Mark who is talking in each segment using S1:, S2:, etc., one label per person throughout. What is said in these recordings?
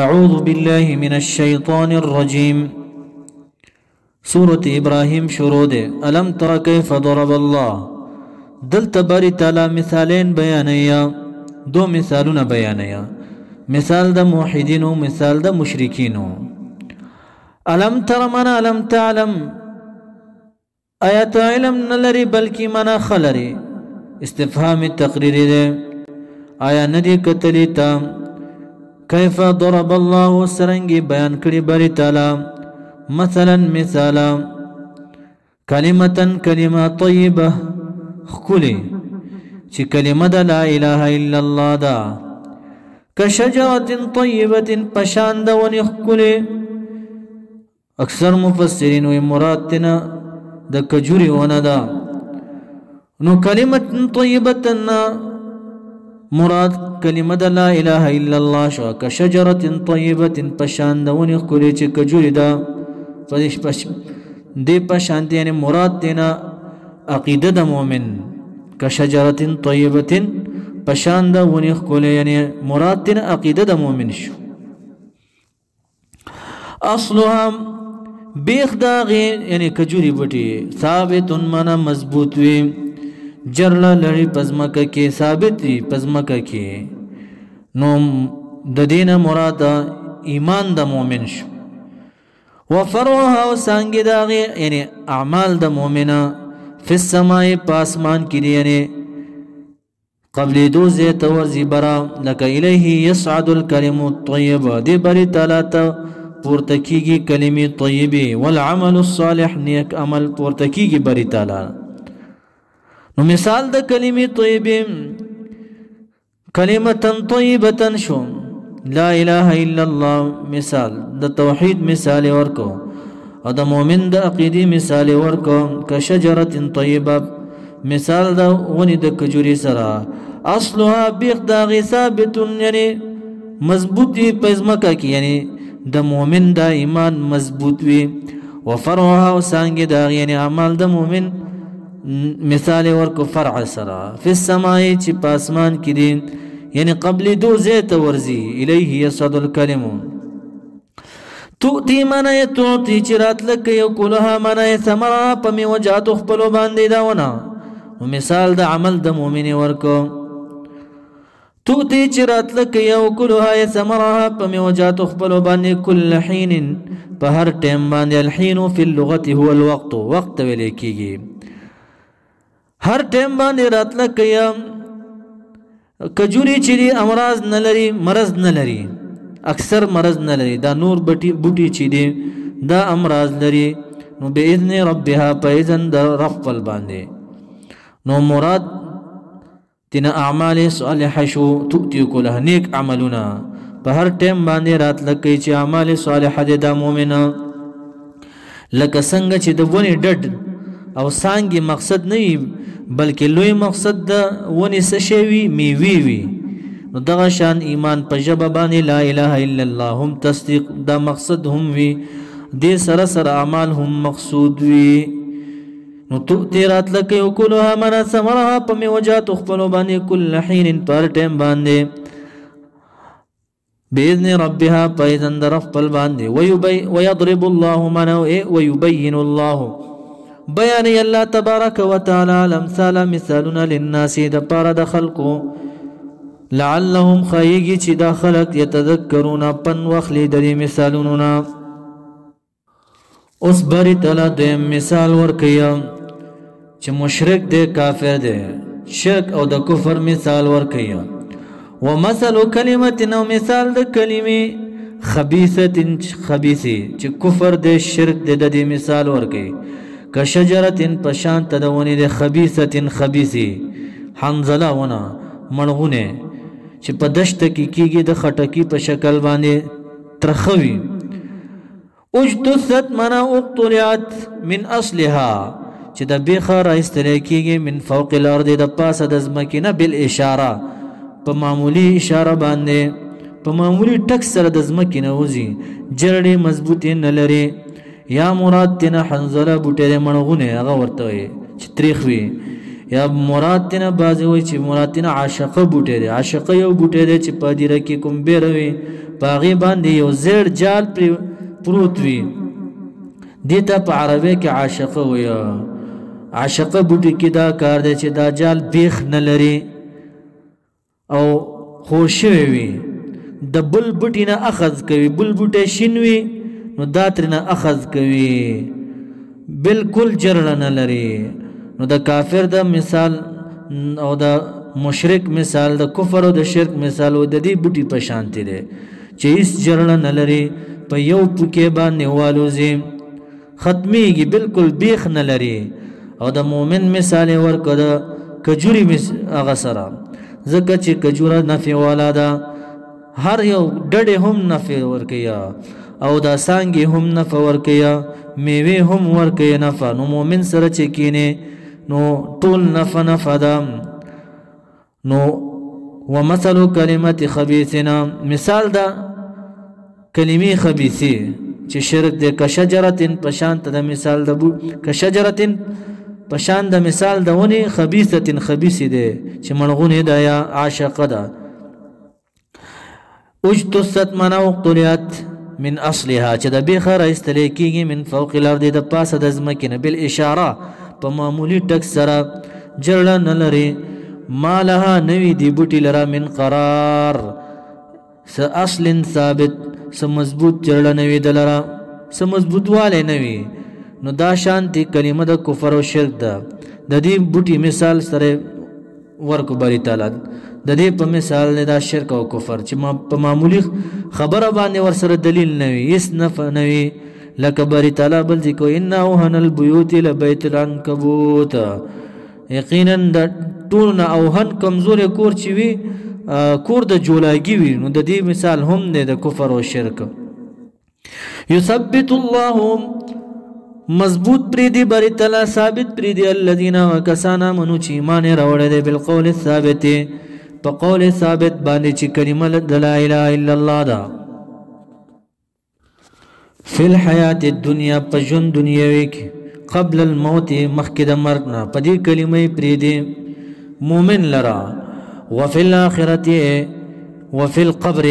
S1: أعوذ بالله من الشيطان الرجيم. سورة إبراهيم شروع ده. ألم تر كيف ضرب الله. دلت باری تعالی مثالین بیانیا، دو مثالون بیانیا، مثال د موحدینو، مثال د مشرکینو. ألم تر من ألم تعلم، آیت علم نلری بلکی منا خلری. استفهام تقریری ده، آیا ندی کتلی تا کیف ضرب الله سرنگی بیان کری باری تعالی مثلا مثالا کلمتا کلمه طیبه خکلی چی کلمه دا لا اله الا الله دا کشجرت طیبت پشاند ونی خکلی. اکثر مفسرین وی مراد تینا دا کجوری ونه دا. نو کلمت طیبتنا مراد کلمه دا لا اله الا الله شو. کشجرت طیبت پشاند ونی خکلی چی کجوری دا دی پشاند یعنی مراد تینا عقیده دا مومن. کشجرت طیبت پشاند ونی خکلی یعنی مراد تینا عقیده دا مومن شو. اصلها بیخ داغی یعنی کجوری بٹی ثابت منا مضبوط وی جرلا لڑی پزمکا کی ثابت وی پزمکا کی. نو د دین مراد ایمان د مومن شو. وفروها وسانگی داغی یعنی اعمال د مومنه فی السماء پاسمان کی دی یعنی قبل دو زیت ورزی برا لکا الیه یسعد الکلم الطیب دی بری تالاتا پورتکیگی کلمی طیبی والعمل الصالح نیک عمل پورتکیگی بری تالا. نو مثال دا کلمی طیبی کلمتا طیبتا شو لا الہ الا اللہ مثال دا توحید مثال ورکو او دا مومن دا عقیدی مثال ورکو. کشجرت طیبہ مثال دا ونی دا کجوری سرا اصلها بیخ داغی ثابت یعنی مضبوطی پیزمکا کی یعنی دا مومن دا ایمان مضبوط وی. وفرعها و سانگی داغی یعنی عمال دا مومن مثال ورکو فرع سرا فی السمائی چی پاسمان کی دین یعنی قبل دو زیت ورزی الیه یصعد الکلم. تؤتی منای تعطی چرات لک یکلها منای ثمرها پمی وجات اخپلو باندی داونا. مثال دا عمل دا مومن ورکو تؤتی چرات لک یکلها ثمرها پمی وجات اخپلو باندی کل حین پا ہر ٹیم باندی. الحین فی اللغت هو الوقت وقت ویلے کی گی ہر ٹیم باندی رات لک یا کجوری چی دی امراض نلری مرض نلری اکثر مرض نلری دا نور بوٹی چی دی دا امراض لری. نو بی اذن ربها پا اذن دا رفل باندے. نو مراد تینا اعمال صالح شو تؤتی کلها نیک عملونا پا ہر ٹیم باندے رات لکی چی اعمال صالح دی دا مومنا. لکا سنگ چی دا ونی ڈڈ او سانگی مقصد نوی بلکہ لوی مقصد دا ونی سشوی میوی وی. نو دغا شان ایمان پا جبابانی لا الہ الا اللہ ہم تصدیق دا مقصد ہم وی دے سر سر اعمال ہم مقصود وی. نو تؤتی رات لکی اکلوها منا ثمرها پا می وجات اخپلو باندی کل حین پر ٹیم باندے بیذن ربها پا اذن در افپل باندے. ویضرب اللہ منو ویبین اللہ بیانی اللہ تبارک و تعالی الامثال مثالنا للناس دا پارا دا خلقو لعلهم خیگی چی دا خلق یتذکرون پن وخلی دری مثالنا. اس باری تلا دیم مثال ورکیا چی مشرک دے کافر دے شرک او دا کفر مثال ورکیا. ومثل کلمت او مثال دا کلمی خبیثت خبیثی چی کفر دے شرک دے دا دی مثال ورکی. کشجرت پشانت دونی دے خبیثت خبیثی حنزلہ ونا مرغونے چی پا دشت کی گی دا خٹکی پا شکل باندے ترخوی. اجتثت منا اقتلعت من اصلها چی دا بیخا رائستلے کی گی من فوق الارد دا پاس دزمکینا بالاشارہ پا معمولی اشارہ باندے پا معمولی ٹک سر دزمکینا ہوزی جرڑی مضبوطی نلری. یا مراد تینا حنزلہ بوٹے دے منغونے اگا ورطوئے چی تریخ وی. یا مراد تینا بازی ہوئی چی مراد تینا عاشق بوٹے دے. عاشق یو بوٹے دے چی پا دیرہ کی کم بیروی پاغي باندې یو زیړ جال پروت وي دیتا په عربی کې عاشقه ویا عاشقه بوټي کې دا کار دی چې دا جال بیخ نه لري او خوشوي وي د بل بوټي نه اخذ کوي بل بوټي شین وي نو دا ترنه اخذ کوي بالکل جرړه نه لري نو د کافر د مثال او د مشرک مثال د کفر او د شرک مثال او د دې بوټي په شانتي دی چې هیڅ جرړه نه لري په یو پوکې باندې والوزي ختميږي بالکل بیخ نه لري او د مؤمن مثال ورکړه د کجوري هغه سره ځکه چې کجوره نفع والا ده هر یو ډډه هم نفع ورکیا او دا سانګي هم نفع ورکیا میوه هم ورکیا نفع نو مؤمن سره چې کینه نو طول نفع ده نو ومثل کلمت خبيثنا مثال دا کلمې خبيثي چې شرک د کشجرتن پشان ته د مثال د کشجرتن پشان د مثال د ونی خبيثتن خبيثي ده چې منغونه ده یا عاشقه ده اجتثت منا وقتلت من اصلها چې د بیخه راستل کیږي من فوق الارض د پاسه د زمکه بالاشاره په معمولی ټک سره جړه نه لري ما لها نوی دی بوټی لرا من قرار س اصل ثابت س مضبوط جړه نوی دلرا س مضبوط والے نوی نو دا شانتی کلمه د کفر او شرک ده د دې بوټی مثال سره ورکو بری تعالی د دې په مثال نه دا شرک او کفر چې په معمولی خبره باندې ور سره دلیل نوی اس نفع نوی لکه بری تعالی بل ذکر انه هن البيوت لبيت العنكبوت یقینا د ټول اوهن کمزور کور چی وی کور د جولاګي وی نو د دې مثال هم نه د کفر او شرک يثبت الله مضبوط پری دی بری تعالی ثابت پری دی الذين وكسانا منو چی ایمان راوړل دی بالقول الثابت په قول ثابت باندې چې کلمه لا اله الا الله دا فی الحیات الدنیا په ژوند دنیوي کې قبل الموت مخکې د مرګ نه په دې کلمې پری دی مومن لرا وفي الاخرته وفي القبر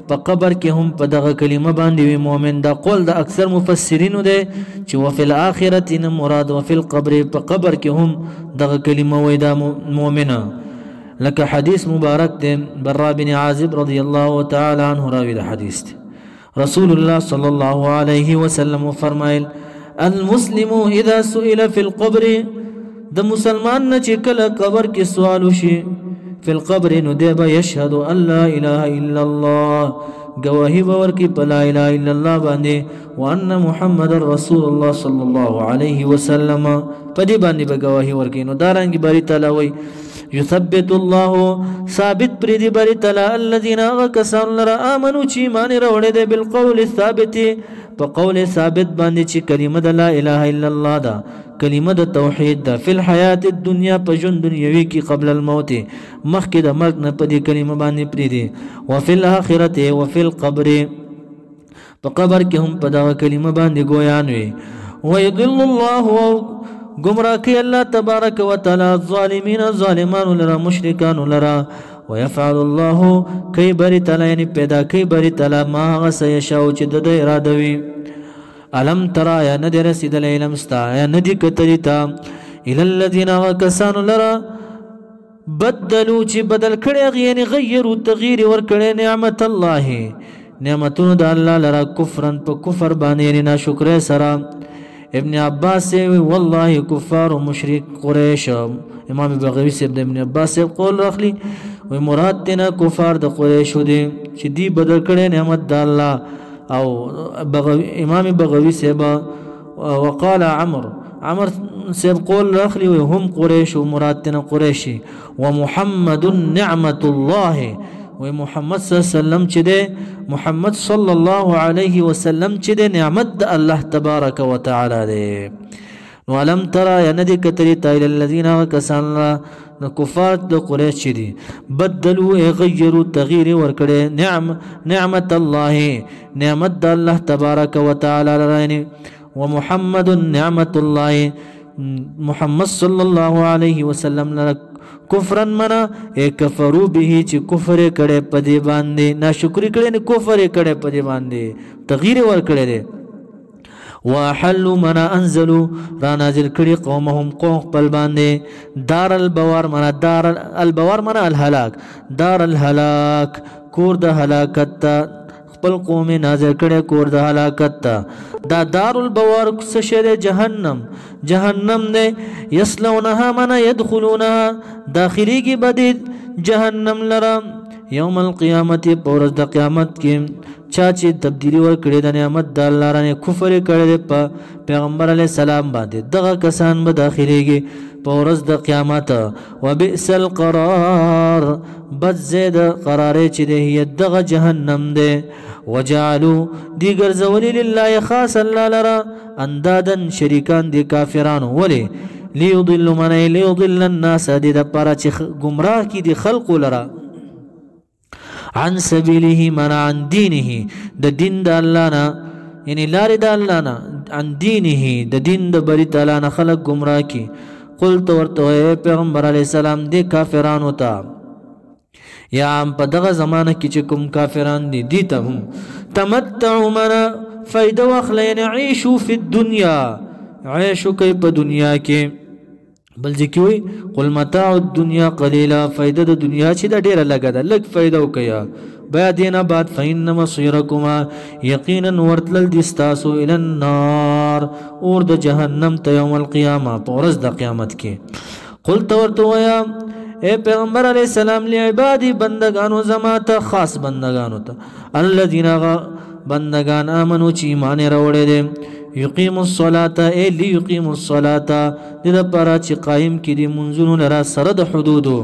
S1: په قبر کې هم په دغه کلمه باندې وي مؤمن دا قول د اکثر مفسرینو دی چې وفي الاخرته نه مراد وفي القبر په قبر کې هم دغه کلمه وي دا مؤمنه لکه حدیث مبارک دی برا بن عازب رضی الله تعالی عنه راوی الحديث رسول الله صلی الله علیه وسلم فرمایل المسلم اذا سئل في القبر د مسلمان نه چې کله قبر کې سوال وشي فی القبر نو دی به یشهد ان لا اله الا الله گواهی باور کې په لا اله الا الله باندې وان محمد رسول الله صلی الله علیه وسلم په دې باندې به گواهی ورکړي نو دارنګ باری تعالی وای يثبت الله ثابت پر دې باری تعالی الذين كسروا لرا امنوا چې ایمان راوړل دي بالقول الثابت په قول ثابت باندې چې کلمه د لا اله الا الله دا کلمه د توحید ده فی الحیات الدنیا په ژوند دنیوي کې قبل الموت مخکې د مرګ نه په دې کلمه باندې پری دي وفي الاخرته وفي القبر په قبر کې هم په دا کلمه باندې ګویان وي ويضل الله گمراه کوي الله تبارک وتعالى الظالمین ظالمان لرا مشرکان لرا ويفعل الله كي بری تعالی یعنی پیدا کوي بری تعالی ما هغه سيشاو چې د اراده وي الم ترى يا ندي رسید العلم استا يا ندي کتریتا الى الذين وكسانوا لرا بدلوا چې بدل کړي یعنی غیروا تغییر ور کړي نعمت الله نعمتونو د الله لرا کفرن په کفر باندې یعنی ناشکر سره ابن عباس والله كفار مشرك قريش امام بغوی سے ابن عباس سے قول رخلی و مراد تینا کفار د قریش دي چې دی بدل کړي نعمت د الله او امام بغوی سے وقال عمر سے قول رخلی وهم قریش ومراد تینا قریشی ومحمد نعمت الله ومحمد صلی الله علیه وسلم چې ده محمد صلی الله علیه وسلم چې ده نعمت د الله تبارک وتعالى ده نو علم ترى یا ندی کتری تا الذين كسان کفار د قریش چې دي بدلوا غیروا تغییر ورکړي نعمت الله نعمت د الله تبارک وتعالى لراني ومحمد نعمت الله محمد صلی الله علیه وسلم لره کفرن منا کفرو به چې کفر کړي په دې باندې ناشکری کړي نه کفر کړي په دې باندې تغییر ور کړي دي واحلوا منا انزلوا را نازل کړي قومهم قوم خپل باندې دار البوار منا دار البوار منا الهلاك دار الهلاك کور د هلاکت خپل قوم نازل کړي کور د هلاکت دا دار البوار څه شی جهنم جهنم نه یسلونها من يدخلونها داخلي کی بدید جهنم لرا یوم القیامت پورز د قیامت کې چا چې تبدیلی ور کړی د نعمت د الله رانه کفر کړی په پیغمبر علی السلام باندې دغه کسان به داخليږي پورز د قیامت وبئس القرار بد زید قرار چې دی دغه جهنم دی وجعلوا دی ګرځولي لله خاص الله لرا اندادن شریکان دی کافرانو ولی ليضل من ليضل الناس دی د پاره چې گمراه کی دی خلق لرا عن سبيله من عن دينه د دین د الله نه یعنی لار د الله نه عن دينه د دین د بری تعالی نه خلق گمراه کی قلت ورته پیغمبر علی السلام دی کافرانو ته یا په دغه زمانه کې چې کوم کافران دي دي ته هم تمتعوا منا فائدہ واخلین عيشوا في الدنيا عيشوا کوي په دنیا کې بل ځکه قل متاع الدنيا قليلا فائدہ د دنیا چې د ډیره لګا ده لګ فائدہ وکیا بیا دینه بعد فإن مصيركما یقینا ورتل دستاسو الى النار اور د جهنم ته یوم القیامه پورز د قیامت کې قل ورته یا اے پیغمبر علیہ السلام لعبادی بندگانو زماتا خاص بندگانو تا الذین بندگان آمنو چی ایمان روڑے دے یقیم الصلاة اے لی یقیم الصلاة دیده پارا چی قائم کی دی منزونو لرا سرد حدودو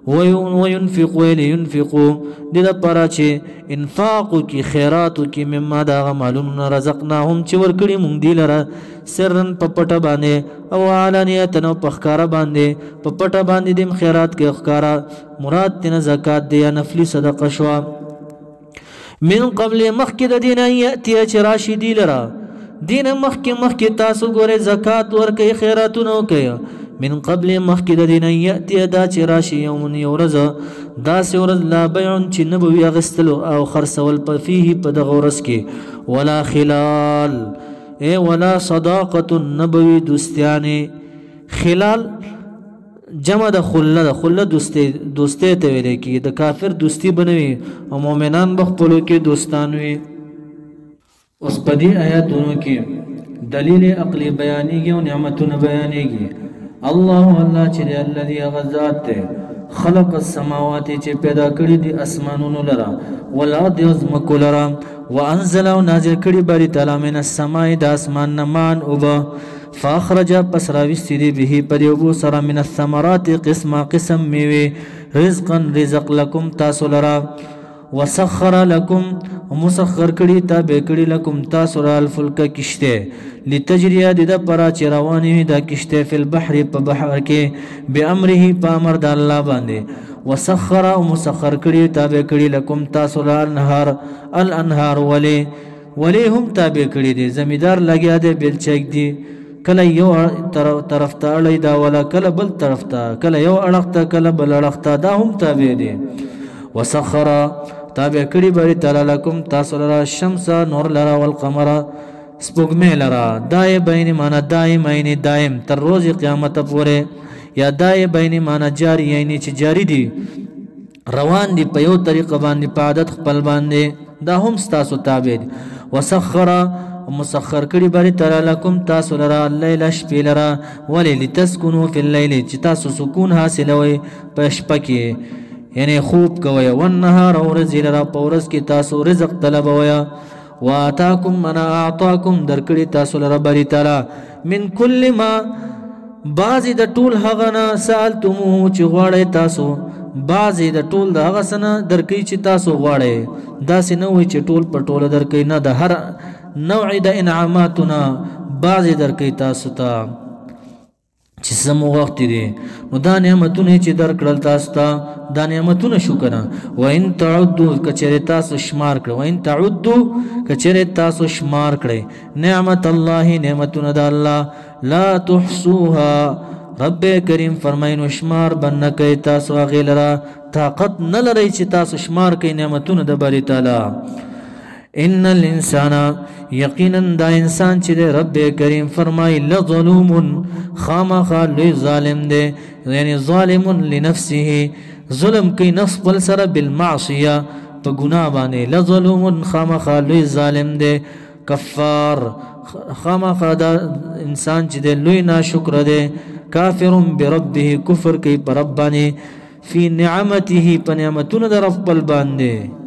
S1: وینفقو ایلی ینفقو دیده پارا چی انفاقو کی خیراتو کی مما داغا معلومنا رزقناهم چی ورکڑی مونگ دی لرا سرن پا پٹا باندے او علانیتن او پخکارا باندے پا پٹا باندے دیم خیرات کے اخکارا مراد تینا زکاة دیا نفلی صدقہ شوا من قبل مخکد دینا یأتی چراشی دی لرا دین مخی تاسو گورے زکاة ورکی خیراتو نو کیا من قبل مخکد دین یأتی دا چراشی یومن یورز دا سورز لا بیعن چی نبوی اغستلو او خرسول پا فیه پا دغورس کی ولا خلال اے ولا صداقت نبوی دوستیانی خلال جمع د خله دوستی ته ویل کی د کافر دوستی بنوي او مؤمنان بخپلو کې دوستان وي اوس په دې آیاتونو کې دلیل عقلی بیانېږي او نعمتونه بیانېږي الله چې الذي غزات خلق السماوات چې پیدا کړی دي اسمانونو لرا والارض یزمکو لرا وانزل او نازل کړی باری تعالی من السماء د اسمان نمان اوبا فاخرج پس راوستی دی به پر یو سره من الثمرات قسم میوه رزق لكم تاسو لرا وسخر لكم مسخر کړي تابع کړي لكم تاسو را الفلک کشته لتجري د پرا چرواني د کشته فل بحر په بحر کې به امره په امر د الله باندې وسخر او مسخر کړي تابع کړي لكم تاسو را الانهار ولی هم تابع کړي دي زمیدار لګیا دی بل چک دی کله یو طرف ته اړی دا ولا کله بل طرف ته کله یو اړخ ته کله بل اړخ ته دا هم تابع دي وسخر تابع کړي بری تعالی لكم تاسو لرا الشمس نور لرا والقمر سپوږمۍ لرا دای بین معنا دائم دائم تر روز قیامت پورې یا دای بین معنا جاری یعنی چې جاری دي روان دي په یو طریقه باندې په عادت خپل باندې دا هم تاسو تابع دي وسخر مسخر کړي بری تعالی لكم تاسو لرا الليل شپې لرا ولې لتسكنوا في الليل چې تاسو سکون حاصلوي په شپه کې یعنی خوب کوي والنهار ورځ لرا پورس کې تاسو رزق طلبوي واتاکم من اعطاکم درکړي تاسو لرا بری تعالی من کل ما بعضی د ټول هغه نه سالتمو چې غواړي تاسو بعضی د ټول د هغه سنه درکړي چې تاسو غواړي دا سينه وي چې ټول په ټول درکړي نه د هر نوع د انعاماتنا بعضی درکړي تاسو ته چې سم وخت دی نو دا نعمتونه چې درکړل تاسو ته دا نعمتونه شو کنه وان تعدوا کچره تاسو شمار کړئ وان تعدوا کچره تاسو شمار کړئ نعمت الله نعمتونه د الله لا تحصوها رب کریم فرمایي شمار بن کوي تاسو غیلرا طاقت نه لري چې تاسو شمار کوي نعمتونه د باری تعالی ان الانسان یقینا دا انسان چې رب کریم فرمایي لظلوم خامخ لوی ظالم دی یعنی ظالم لنفسه ظلم کوي نفس بل سره بالمعصیه په ګناه باندې لظلوم خامخ لوی ظالم دی کفار خامخ دا انسان چې لوی ناشکر دی کافر بربه کفر کوي پر رب باندې فی نعمته په نعمتونو د رب بل باندې